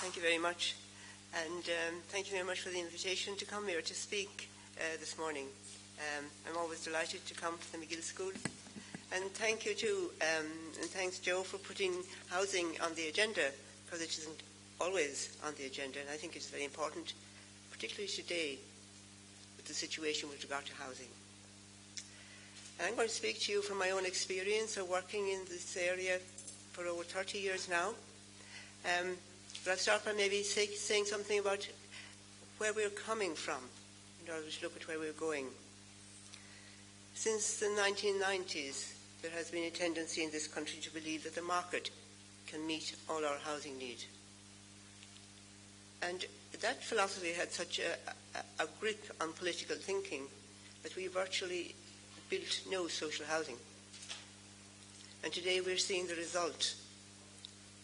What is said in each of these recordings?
Thank you very much. And thank you very much for the invitation to come here to speak this morning. I'm always delighted to come to the MacGill School. And thank you too, and thanks Joe for putting housing on the agenda, because it isn't always on the agenda, and I think it's very important, particularly today, with the situation with regard to housing. And I'm going to speak to you from my own experience of working in this area for over 30 years now. But I'll start by maybe saying something about where we're coming from in order to look at where we're going. Since the 1990s, there has been a tendency in this country to believe that the market can meet all our housing need. And that philosophy had such a grip on political thinking that we virtually built no social housing. And today we're seeing the result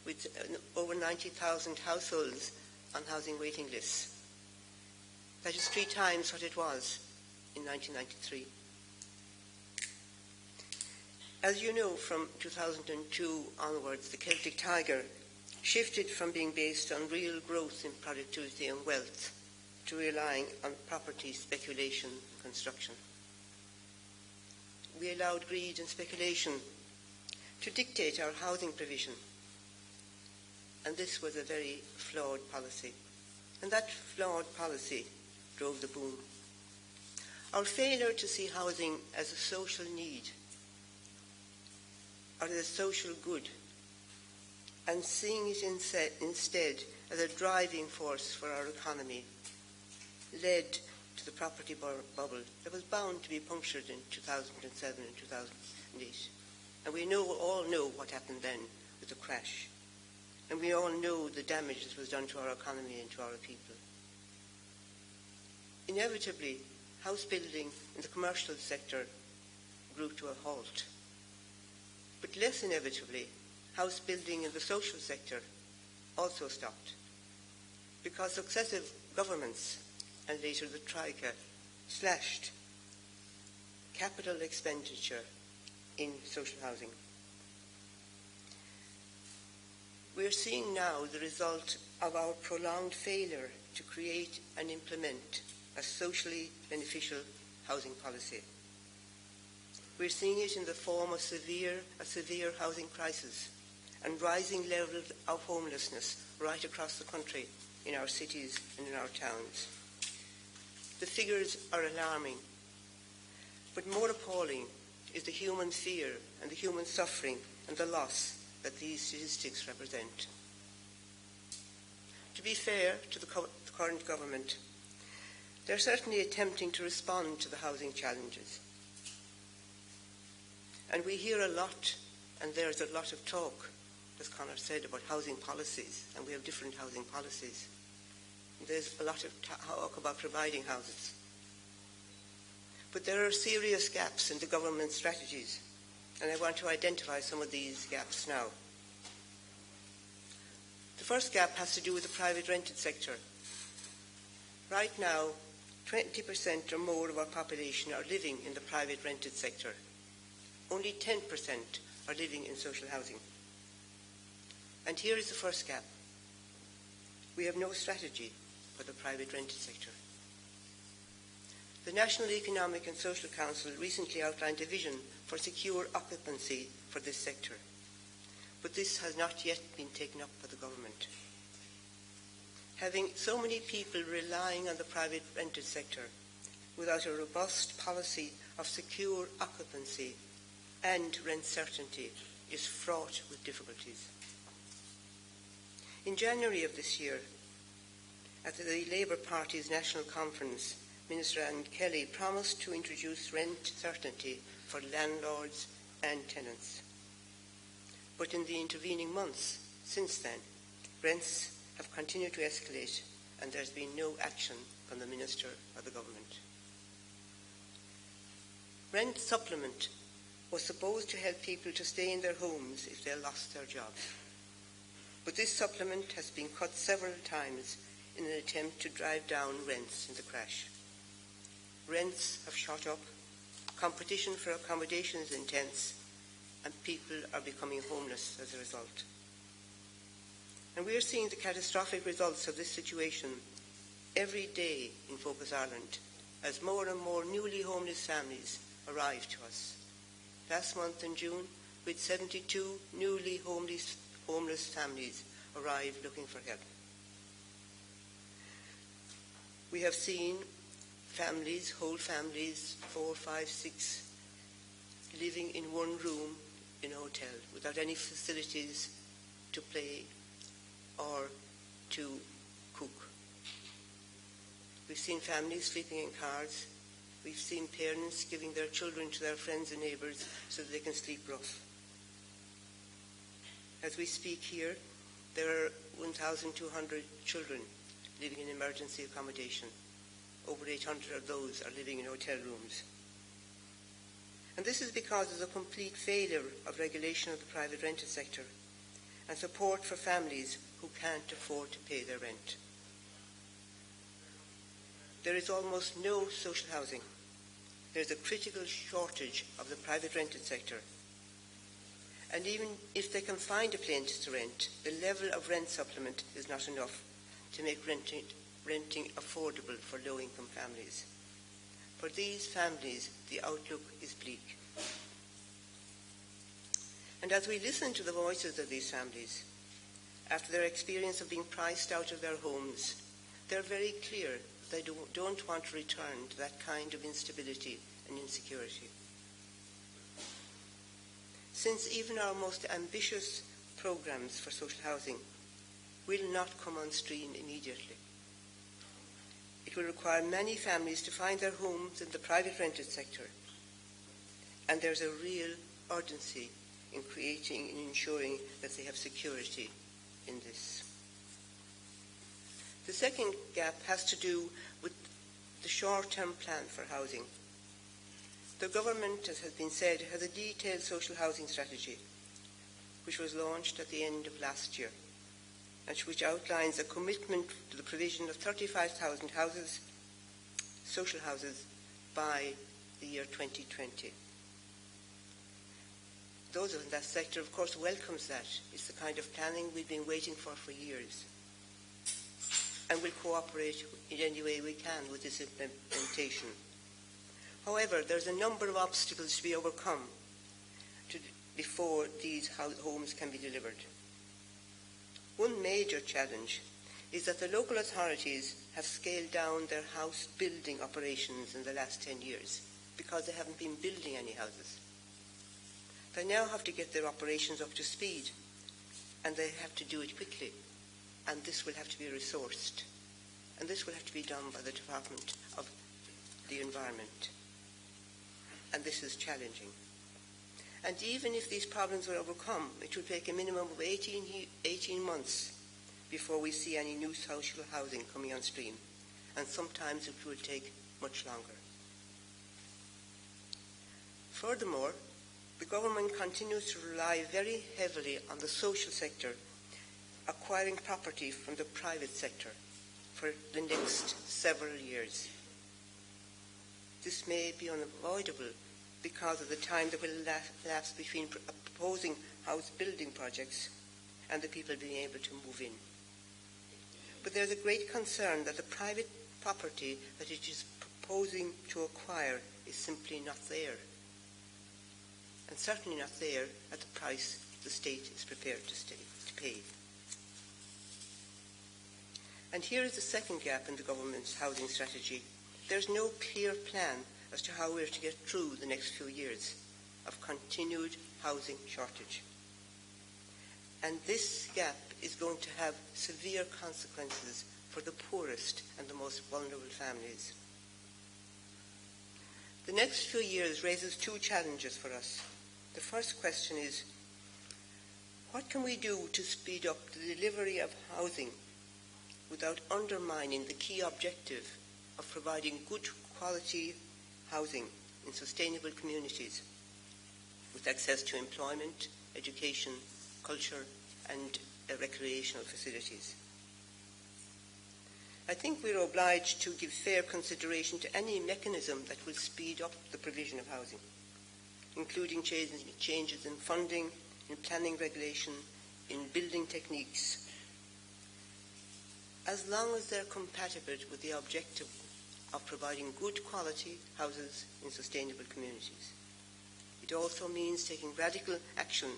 with over 90,000 households on housing waiting lists. That is 3 times what it was in 1993. As you know, from 2002 onwards, the Celtic Tiger shifted from being based on real growth in productivity and wealth to relying on property speculation and construction. We allowed greed and speculation to dictate our housing provision, and this was a very flawed policy. And that flawed policy drove the boom. Our failure to see housing as a social need or as a social good, and seeing it instead as a driving force for our economy, led to the property bubble that was bound to be punctured in 2007 and 2008. And we all know what happened then with the crash. And we all know the damage that was done to our economy and to our people. Inevitably, house building in the commercial sector grew to a halt. But less inevitably, house building in the social sector also stopped, because successive governments, and later the Troika, slashed capital expenditure in social housing. We are seeing now the result of our prolonged failure to create and implement a socially beneficial housing policy. We're seeing it in the form of a severe housing crisis and rising levels of homelessness right across the country, in our cities and in our towns. The figures are alarming, but more appalling is the human fear and the human suffering and the loss that these statistics represent. To be fair to the current government, they're certainly attempting to respond to the housing challenges. And we hear a lot, and there's a lot of talk, as Conor said, about housing policies, and we have different housing policies. There's a lot of talk about providing houses. But there are serious gaps in the government strategies, and I want to identify some of these gaps now. The first gap has to do with the private rented sector. Right now, 20% or more of our population are living in the private rented sector. Only 10% are living in social housing. And here is the first gap. We have no strategy for the private rented sector. The National Economic and Social Council recently outlined a vision for secure occupancy for this sector, but this has not yet been taken up by the government. Having so many people relying on the private rented sector without a robust policy of secure occupancy and rent certainty is fraught with difficulties. In January of this year, at the Labour Party's National Conference, Minister Anne Kelly promised to introduce rent certainty for landlords and tenants. But in the intervening months since then, rents have continued to escalate, and there's been no action from the Minister or the government. Rent supplement was supposed to help people to stay in their homes if they lost their jobs. But this supplement has been cut several times in an attempt to drive down rents in the crash. Rents have shot up, competition for accommodation is intense, and people are becoming homeless as a result. And we are seeing the catastrophic results of this situation every day in Focus Ireland as more and more newly homeless families arrive to us. Last month in June, we had 72 newly homeless families arrive looking for help. We have seen families, whole families, 4, 5, 6, living in one room in a hotel without any facilities to play or to cook. We've seen families sleeping in cars. We've seen parents giving their children to their friends and neighbours so that they can sleep rough. As we speak here, there are 1,200 children living in emergency accommodation. Over 800 of those are living in hotel rooms. And this is because of the complete failure of regulation of the private rented sector and support for families who can't afford to pay their rent. There is almost no social housing. There is a critical shortage of the private rented sector. And even if they can find a place to rent, the level of rent supplement is not enough to make renting affordable for low-income families. For these families, the outlook is bleak. And as we listen to the voices of these families, after their experience of being priced out of their homes, they're very clear that they don't want to return to that kind of instability and insecurity. Since even our most ambitious programs for social housing will not come on stream immediately, it will require many families to find their homes in the private rented sector, and there's a real urgency in creating and ensuring that they have security in this. The second gap has to do with the short-term plan for housing. The government, as has been said, has a detailed social housing strategy, which was launched at the end of last year, and which outlines a commitment to the provision of 35,000 houses, social houses, by the year 2020. Those in that sector, of course, welcomes that. It's the kind of planning we've been waiting for years, and will cooperate in any way we can with this implementation. However, there's a number of obstacles to be overcome before these homes can be delivered. One major challenge is that the local authorities have scaled down their house building operations in the last 10 years because they haven't been building any houses. They now have to get their operations up to speed, and they have to do it quickly, and this will have to be resourced, and this will have to be done by the Department of the Environment, and this is challenging. And even if these problems are overcome, it will take a minimum of 18 months before we see any new social housing coming on stream, and sometimes it will take much longer. Furthermore, the government continues to rely very heavily on the social sector, acquiring property from the private sector for the next several years. This may be unavoidable because of the time that will elapse between proposing house building projects and the people being able to move in. But there's a great concern that the private property that it is proposing to acquire is simply not there, and certainly not there at the price the state is prepared to pay. And here is the second gap in the government's housing strategy. There's no clear plan as to how we're to get through the next few years of continued housing shortage. And this gap is going to have severe consequences for the poorest and the most vulnerable families. The next few years raises two challenges for us. The first question is, what can we do to speed up the delivery of housing without undermining the key objective of providing good quality housing in sustainable communities with access to employment, education, culture and recreational facilities? I think we are obliged to give fair consideration to any mechanism that will speed up the provision of housing, including changes in funding, in planning regulation, in building techniques, as long as they're compatible with the objective of providing good quality houses in sustainable communities. It also means taking radical action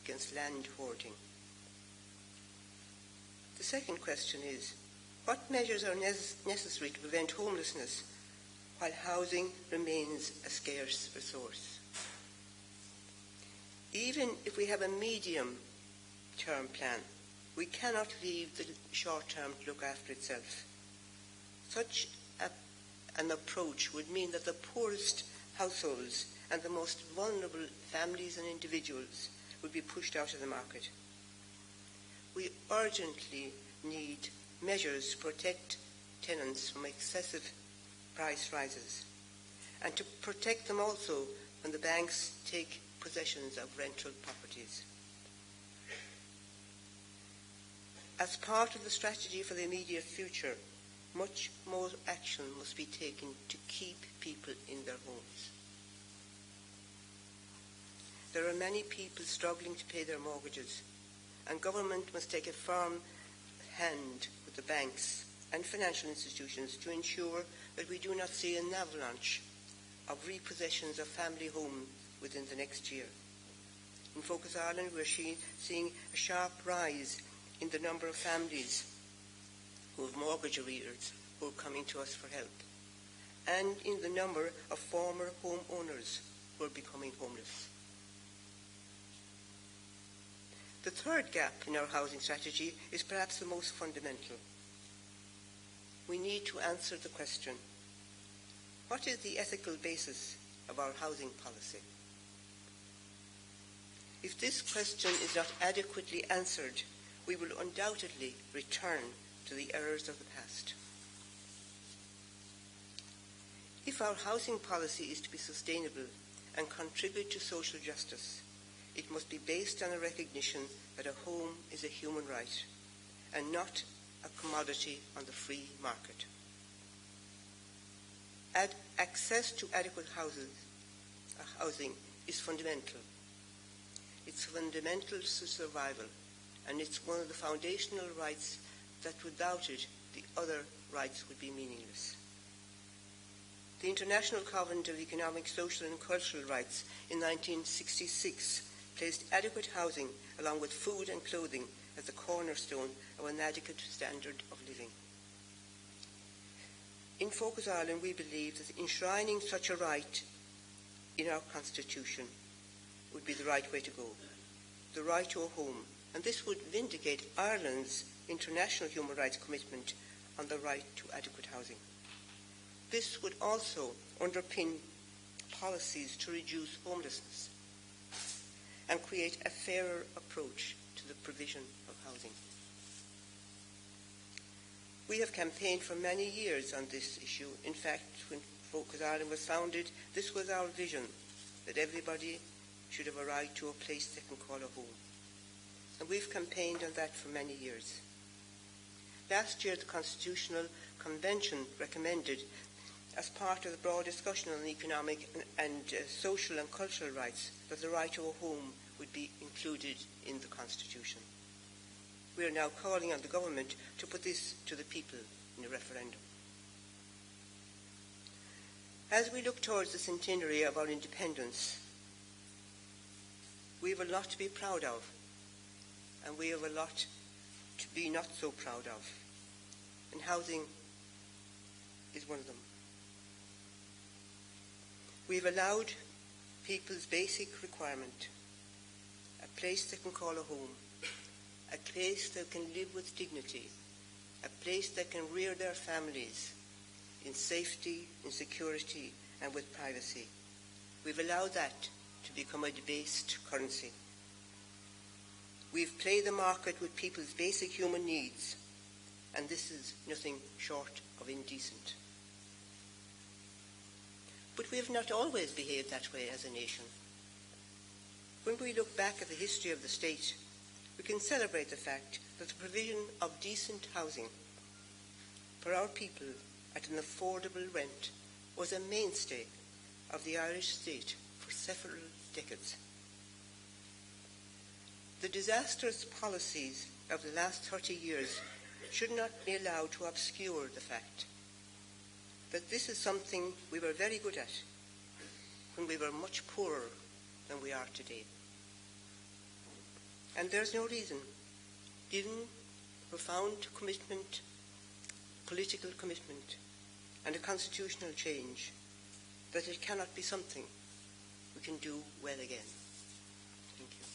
against land hoarding. The second question is, what measures are necessary to prevent homelessness while housing remains a scarce resource? Even if we have a medium-term plan, we cannot leave the short term to look after itself. Such an approach would mean that the poorest households and the most vulnerable families and individuals would be pushed out of the market. We urgently need measures to protect tenants from excessive price rises and to protect them also when the banks take possession of rental properties. As part of the strategy for the immediate future, much more action must be taken to keep people in their homes. There are many people struggling to pay their mortgages, and government must take a firm hand with the banks and financial institutions to ensure that we do not see an avalanche of repossessions of family homes within the next year. In Focus Ireland, we're seeing a sharp rise in the number of families who have mortgage arrears who are coming to us for help, and in the number of former homeowners who are becoming homeless. The third gap in our housing strategy is perhaps the most fundamental. We need to answer the question, what is the ethical basis of our housing policy? If this question is not adequately answered, we will undoubtedly return to the errors of the past. If our housing policy is to be sustainable and contribute to social justice, it must be based on a recognition that a home is a human right and not a commodity on the free market. Access to adequate housing is fundamental. It's fundamental to survival, and it's one of the foundational rights that without it, the other rights would be meaningless. The International Covenant of Economic, Social and Cultural Rights in 1966 placed adequate housing along with food and clothing as the cornerstone of an adequate standard of living. In Focus Ireland, we believe that enshrining such a right in our Constitution would be the right way to go, the right to a home, and this would vindicate Ireland's international human rights commitment on the right to adequate housing. This would also underpin policies to reduce homelessness and create a fairer approach to the provision of housing. We have campaigned for many years on this issue. In fact, when Focus Ireland was founded, this was our vision, that everybody should have a right to a place they can call a home. And we've campaigned on that for many years. Last year, the Constitutional Convention recommended, as part of the broad discussion on economic and social and cultural rights, that the right to a home would be included in the Constitution. We are now calling on the government to put this to the people in a referendum. As we look towards the centenary of our independence, we have a lot to be proud of, and we have a lot to be not so proud of, and housing is one of them. We've allowed people's basic requirement, a place they can call a home, a place they can live with dignity, a place they can rear their families in safety, in security, and with privacy. We've allowed that to become a debased currency. We've played the market with people's basic human needs, and this is nothing short of indecent. But we have not always behaved that way as a nation. When we look back at the history of the state, we can celebrate the fact that the provision of decent housing for our people at an affordable rent was a mainstay of the Irish state for several decades. The disastrous policies of the last 30 years should not be allowed to obscure the fact that this is something we were very good at when we were much poorer than we are today. And there's no reason, given profound commitment, political commitment, and a constitutional change, that it cannot be something we can do well again. Thank you.